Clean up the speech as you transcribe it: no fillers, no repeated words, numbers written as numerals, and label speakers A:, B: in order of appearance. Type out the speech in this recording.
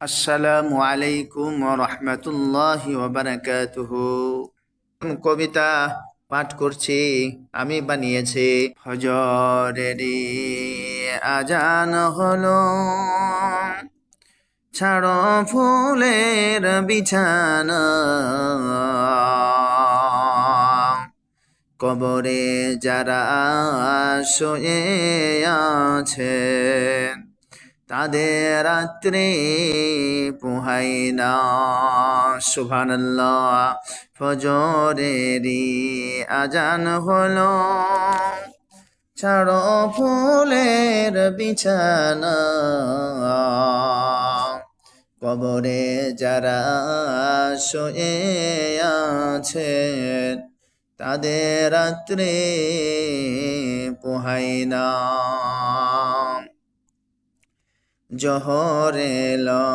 A: আসসালামু আলাইকুম ওয়া রাহমাতুল্লাহি ওয়া বারাকাতুহু। কবিতা পাঠ করছি, আমি বানিয়েছি। ফজরেরই আজান হলো, ছাড়ো ফুলের বিছানা, কবরে যারা শুয়ে আছে তাদের রাত্রি পোহাই না। সুবহানাল্লাহ। ফজরেরই আজান হলো, ছাড়ো ফুলের বিছানা, কবরে যারা শুয়ে আছেন তাদের রাত্রি পোহাই না। জোহর এলো